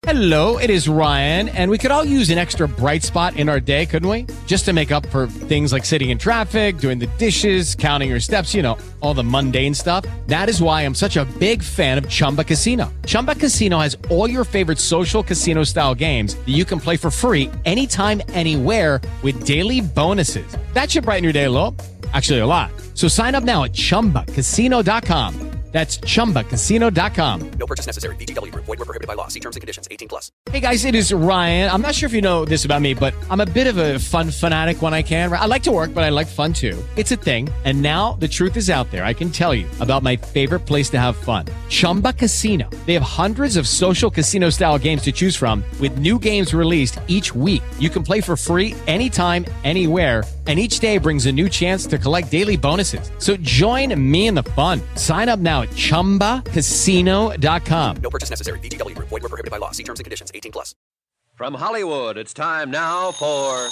Hello, it is Ryan, and we could all use an extra bright spot in our day, couldn't we? Just to make up for things like sitting in traffic, doing the dishes, counting your steps, all the mundane stuff. That is why I'm such a big fan of Chumba Casino. Chumba Casino has all your favorite social casino-style games that you can play for free anytime, anywhere with daily bonuses. That should brighten your day a little. Actually, a lot. So sign up now at ChumbaCasino.com. That's ChumbaCasino.com. No purchase necessary. VGW Group. Void where prohibited by law. See terms and conditions. 18+. Hey guys, it is Ryan. I'm not sure if you know this about me, but I'm a bit of a fun fanatic when I can. I like to work, but I like fun too. It's a thing. And now the truth is out there. I can tell you about my favorite place to have fun. Chumba Casino. They have hundreds of social casino style games to choose from with new games released each week. You can play for free anytime, anywhere. And each day brings a new chance to collect daily bonuses. So join me in the fun. Sign up now at ChumbaCasino.com. No purchase necessary. VGW Group. Void where prohibited by law. See terms and conditions. 18+. From Hollywood, it's time now for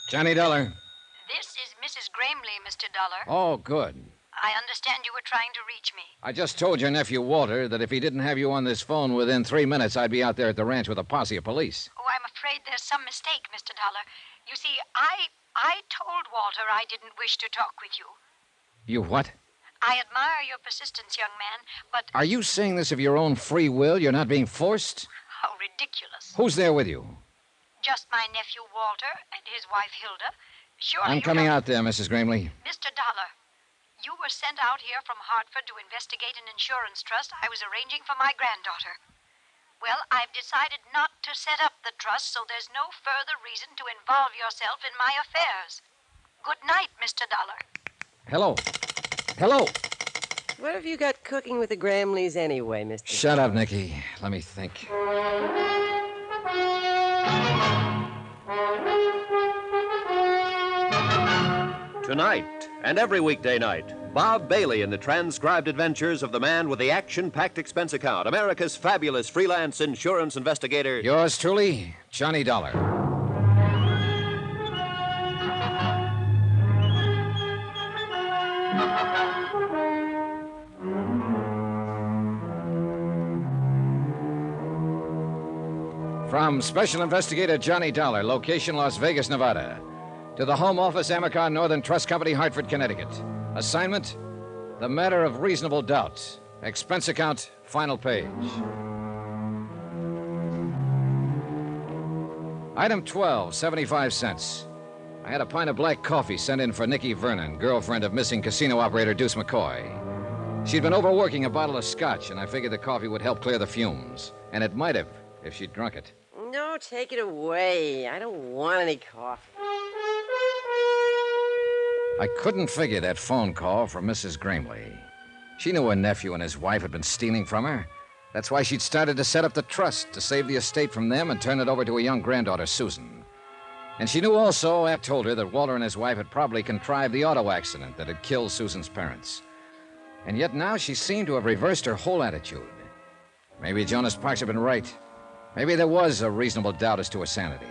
Johnny Dollar. This is Mrs. Gramley, Mr. Dollar. Oh, good. I understand you were trying to reach me. I just told your nephew Walter that if he didn't have you on this phone within 3 minutes, I'd be out there at the ranch with a posse of police. Oh, I'm afraid there's some mistake, Mr. Dollar. You see, I told Walter I didn't wish to talk with you. You what? I admire your persistence, young man, but... Are you saying this of your own free will? You're not being forced? How ridiculous. Who's there with you? Just my nephew Walter and his wife Hilda. Surely I'm coming out there, Mrs. Gramley. Mr. Dollar, you were sent out here from Hartford to investigate an insurance trust I was arranging for my granddaughter. Well, I've decided not to set up the trust, so there's no further reason to involve yourself in my affairs. Good night, Mr. Dollar. Hello. Hello. What have you got cooking with the Gramleys anyway, Mr. Shut up, Nicky. Let me think. Tonight and every weekday night, Bob Bailey in the transcribed adventures of the man with the action-packed expense account, America's fabulous freelance insurance investigator. Yours truly, Johnny Dollar. From Special Investigator Johnny Dollar, location Las Vegas, Nevada, to the Home Office, Amercon Northern Trust Company, Hartford, Connecticut. Assignment, the matter of reasonable doubt. Expense account, final page. Item 12, 75 cents. I had a pint of black coffee sent in for Nikki Vernon, girlfriend of missing casino operator Deuce McCoy. She'd been overworking a bottle of scotch, and I figured the coffee would help clear the fumes. And it might have, if she'd drunk it. No, take it away. I don't want any coffee. I couldn't figure that phone call from Mrs. Gramley. She knew her nephew and his wife had been stealing from her. That's why she'd started to set up the trust to save the estate from them and turn it over to a young granddaughter, Susan. And she knew also, I told her, that Walter and his wife had probably contrived the auto accident that had killed Susan's parents. And yet now she seemed to have reversed her whole attitude. Maybe Jonas Parks had been right. Maybe there was a reasonable doubt as to her sanity.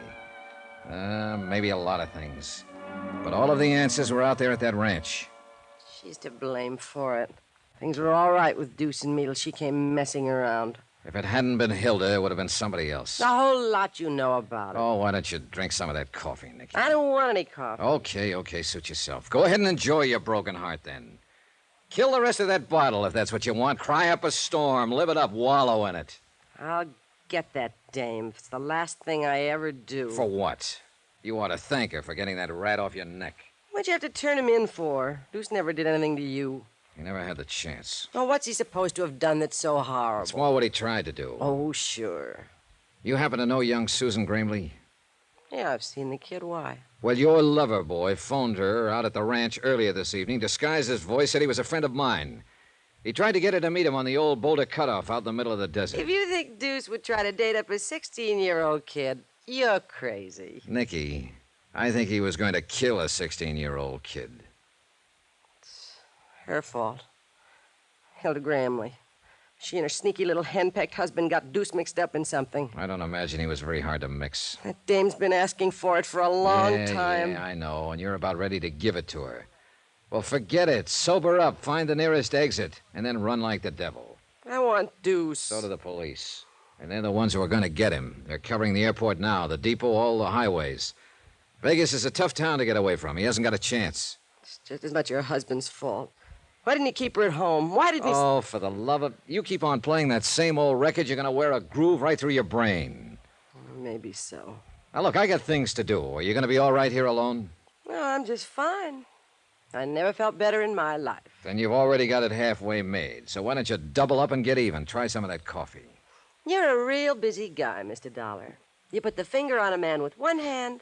Maybe a lot of things. But all of the answers were out there at that ranch. She's to blame for it. Things were all right with Deuce and me till she came messing around. If it hadn't been Hilda, it would have been somebody else. A whole lot you know about it. Oh, why don't you drink some of that coffee, Nicky? I don't want any coffee. Okay, suit yourself. Go ahead and enjoy your broken heart, then. Kill the rest of that bottle if that's what you want. Cry up a storm. Live it up. Wallow in it. I'll get that dame. It's the last thing I ever do. For what? You ought to thank her for getting that rat off your neck. What'd you have to turn him in for? Deuce never did anything to you. He never had the chance. Well, what's he supposed to have done that's so horrible? It's more what he tried to do. Oh, sure. You happen to know young Susan Gramley? Yeah, I've seen the kid. Why? Well, your lover boy phoned her out at the ranch earlier this evening, disguised his voice, said he was a friend of mine. He tried to get her to meet him on the old Boulder Cutoff out in the middle of the desert. If you think Deuce would try to date up a 16-year-old kid, you're crazy. Nicky, I think he was going to kill a 16-year-old kid. It's her fault. Hilda Gramley. She and her sneaky little henpecked husband got Deuce mixed up in something. I don't imagine he was very hard to mix. That dame's been asking for it for a long time. Yeah, I know, and you're about ready to give it to her. Well, forget it. Sober up, find the nearest exit, and then run like the devil. I want Deuce. So do the police. And they're the ones who are going to get him. They're covering the airport now, the depot, all the highways. Vegas is a tough town to get away from. He hasn't got a chance. It's just as much your husband's fault. Why didn't he keep her at home? Why didn't he... Oh, for the love of... You keep on playing that same old record, you're going to wear a groove right through your brain. Maybe so. Now, look, I got things to do. Are you going to be all right here alone? Well, I'm just fine. I never felt better in my life. Then you've already got it halfway made. So why don't you double up and get even? Try some of that coffee. You're a real busy guy, Mr. Dollar. You put the finger on a man with one hand,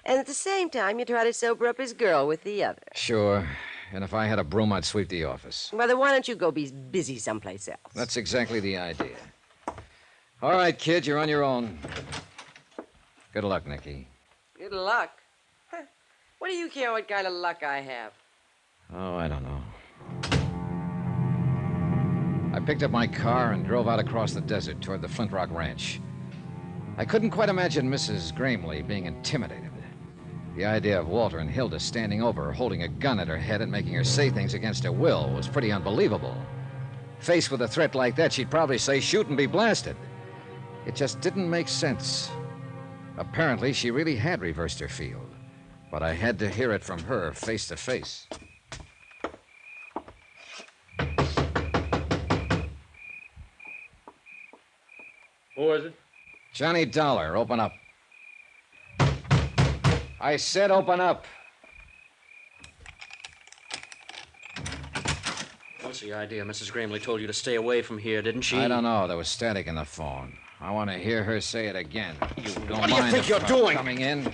and at the same time you try to sober up his girl with the other. Sure. And if I had a broom, I'd sweep the office. Well, then why don't you go be busy someplace else? That's exactly the idea. All right, kid, you're on your own. Good luck, Nicky. Good luck. Huh. What do you care what kind of luck I have? Oh, I don't know. I picked up my car and drove out across the desert toward the Flint Rock Ranch. I couldn't quite imagine Mrs. Gramley being intimidated. The idea of Walter and Hilda standing over her, holding a gun at her head and making her say things against her will was pretty unbelievable. Faced with a threat like that, she'd probably say, shoot and be blasted. It just didn't make sense. Apparently, she really had reversed her field. But I had to hear it from her face to face. Who is it? Johnny Dollar, open up. I said open up. What's the idea? Mrs. Gramley told you to stay away from here, didn't she? I don't know. There was static in the phone. I want to hear her say it again. You don't What do you mind think if you're I'm doing? Coming in?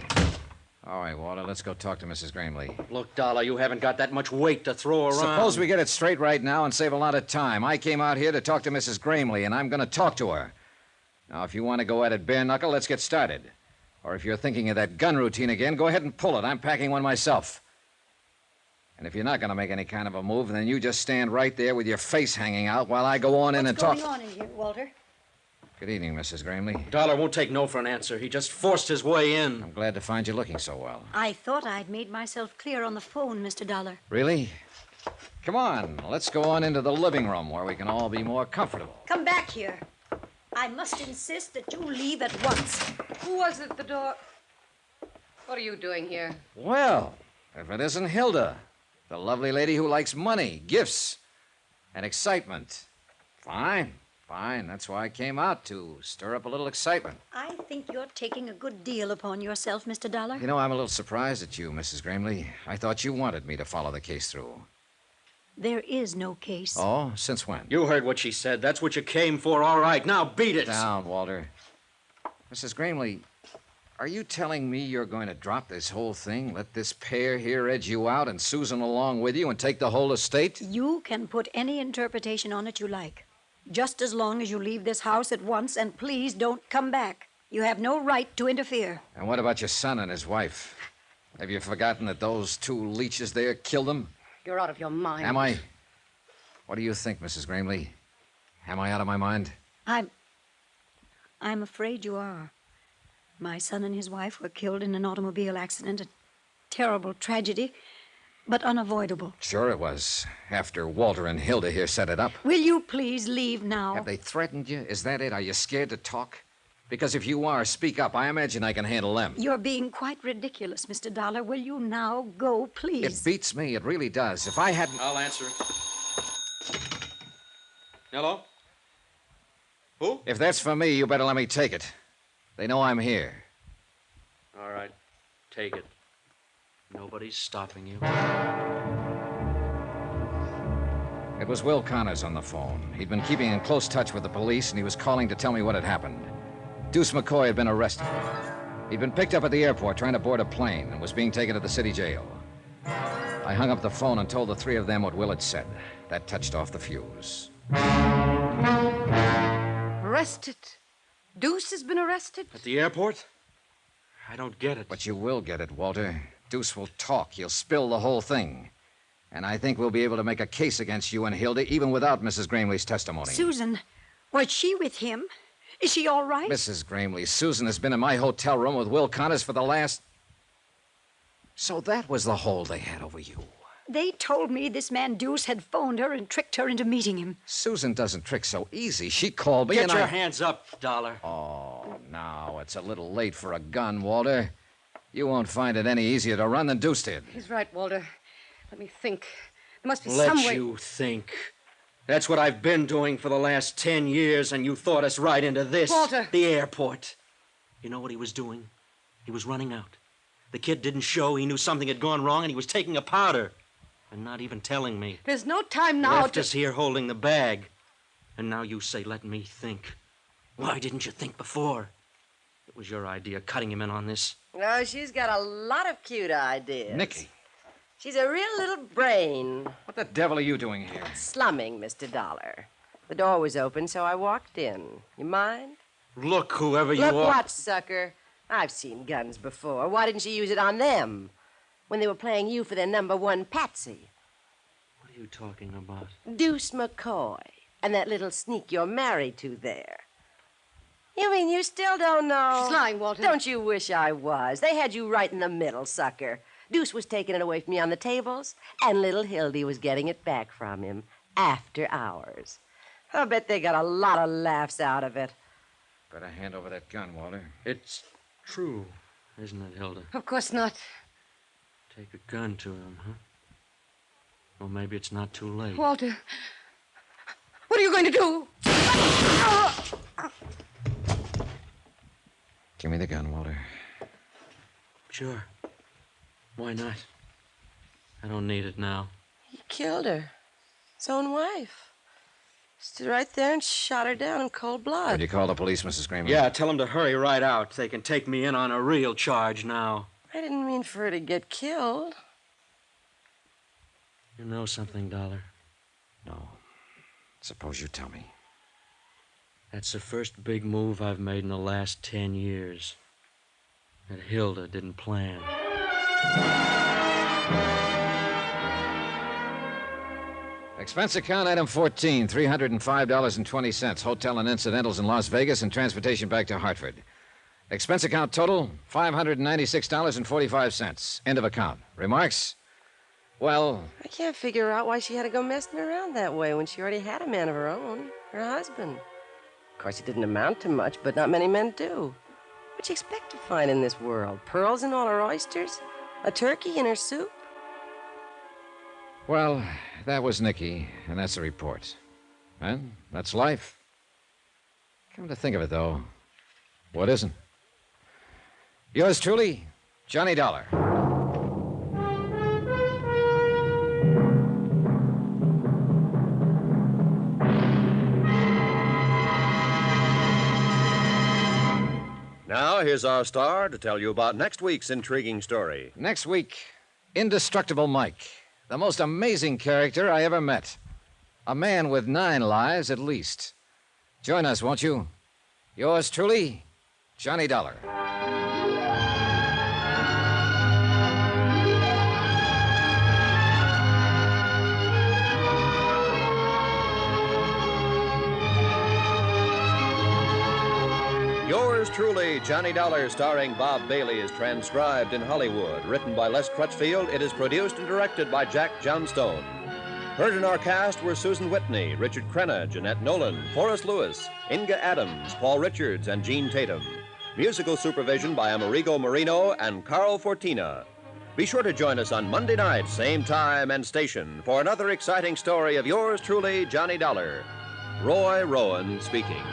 All right, Walter, let's go talk to Mrs. Gramley. Look, Dollar, you haven't got that much weight to throw around. Suppose we get it straight right now and save a lot of time. I came out here to talk to Mrs. Gramley, and I'm going to talk to her. Now, if you want to go at it bare knuckle, let's get started. Or if you're thinking of that gun routine again, go ahead and pull it. I'm packing one myself. And if you're not going to make any kind of a move, then you just stand right there with your face hanging out while I go on in and talk. What's going on in here, Walter? Good evening, Mrs. Gramley. Dollar won't take no for an answer. He just forced his way in. I'm glad to find you looking so well. I thought I'd made myself clear on the phone, Mr. Dollar. Really? Come on, let's go on into the living room where we can all be more comfortable. Come back here. I must insist that you leave at once. Who was at the door? What are you doing here? Well, if it isn't Hilda, the lovely lady who likes money, gifts, and excitement. Fine. That's why I came out, to stir up a little excitement. I think you're taking a good deal upon yourself, Mr. Dollar. You know, I'm a little surprised at you, Mrs. Gramley. I thought you wanted me to follow the case through. There is no case. Oh, since when? You heard what she said. That's what you came for. All right, now beat it. Down, Walter. Mrs. Gramley, are you telling me you're going to drop this whole thing, let this pair here edge you out and Susan along with you and take the whole estate? You can put any interpretation on it you like. Just as long as you leave this house at once, and please don't come back. You have no right to interfere. And what about your son and his wife? Have you forgotten that those two leeches there killed them? You're out of your mind. Am I? What do you think, Mrs. Gramley? Am I out of my mind? I'm afraid you are. My son and his wife were killed in an automobile accident. A terrible tragedy, but unavoidable. Sure it was. After Walter and Hilda here set it up. Will you please leave now? Have they threatened you? Is that it? Are you scared to talk? Because if you are, speak up. I imagine I can handle them. You're being quite ridiculous, Mr. Dollar. Will you now go, please? It beats me. It really does. If I hadn't... I'll answer it. Hello? Who? If that's for me, you better let me take it. They know I'm here. All right, take it. Nobody's stopping you. It was Will Connors on the phone. He'd been keeping in close touch with the police, and he was calling to tell me what had happened. Deuce McCoy had been arrested. He'd been picked up at the airport trying to board a plane and was being taken to the city jail. I hung up the phone and told the three of them what Will had said. That touched off the fuse. Arrested? Deuce has been arrested? At the airport? I don't get it. But you will get it, Walter. Deuce will talk. He'll spill the whole thing. And I think we'll be able to make a case against you and Hilda even without Mrs. Gramley's testimony. Susan, was she with him? Is she all right? Mrs. Gramley, Susan has been in my hotel room with Will Connors for the last... So that was the hold they had over you. They told me this man Deuce had phoned her and tricked her into meeting him. Susan doesn't trick so easy. She called me Get and your I... hands up, Dollar. Oh, now it's a little late for a gun, Walter. You won't find it any easier to run than Deuce did. He's right, Walter. Let me think. There must be some way. Let you think. That's what I've been doing for the last 10 years, and you thought us right into this. Walter! The airport. You know what he was doing? He was running out. The kid didn't show. He knew something had gone wrong, and he was taking a powder. And not even telling me. There's no time now Left us here holding the bag. And now you say, let me think. Why didn't you think before? It was your idea, cutting him in on this. No, she's got a lot of cute ideas. Nicky, She's a real little brain. what the devil are you doing here? Slumming, Mr. Dollar. The door was open, so I walked in. You mind? Look, whoever you Look are. what, sucker. I've seen guns before. Why didn't you use it on them? When they were playing you for their #1 patsy. What are you talking about? Deuce McCoy. And that little sneak you're married to there. You mean you still don't know? She's lying, Walter. Don't you wish I was? They had you right in the middle, sucker. Deuce was taking it away from me on the tables, and little Hildy was getting it back from him after hours. I bet they got a lot of laughs out of it. Better hand over that gun, Walter. It's true, isn't it, Hilda? Of course not. Take a gun to him, huh? Well, maybe it's not too late. Walter, what are you going to do? Give me the gun, Walter. Sure. Why not? I don't need it now. He killed her. His own wife. Stood right there and shot her down in cold blood. Did you call the police, Mrs. Graham? Yeah, tell them to hurry right out. They can take me in on a real charge now. I didn't mean for her to get killed. You know something, Dollar? No. Suppose you tell me. That's the first big move I've made in the last 10 years. That Hilda didn't plan. Expense account item 14, $305.20. Hotel and incidentals in Las Vegas and transportation back to Hartford. Expense account total, $596.45. End of account. Remarks? Well, I can't figure out why she had to go messing around that way when she already had a man of her own, her husband. Of course, it didn't amount to much, but not many men do. What'd you expect to find in this world? Pearls in all her oysters? A turkey in her soup? well, that was Nicky, and that's the report. And that's life. Come to think of it, though, what isn't? Yours truly, Johnny Dollar. Now, here's our star to tell you about next week's intriguing story. Next week, Indestructible Mike, the most amazing character I ever met. A man with 9 lives at least. Join us, won't you? Yours truly, Johnny Dollar. Yours truly, Johnny Dollar, starring Bob Bailey, is transcribed in Hollywood. Written by Les Crutchfield, it is produced and directed by Jack Johnstone. Heard in our cast were Susan Whitney, Richard Crenna, Jeanette Nolan, Forrest Lewis, Inga Adams, Paul Richards, and Gene Tatum. Musical supervision by Amerigo Marino and Carl Fortina. Be sure to join us on Monday night, same time and station, for another exciting story of yours truly, Johnny Dollar. Roy Rowan speaking.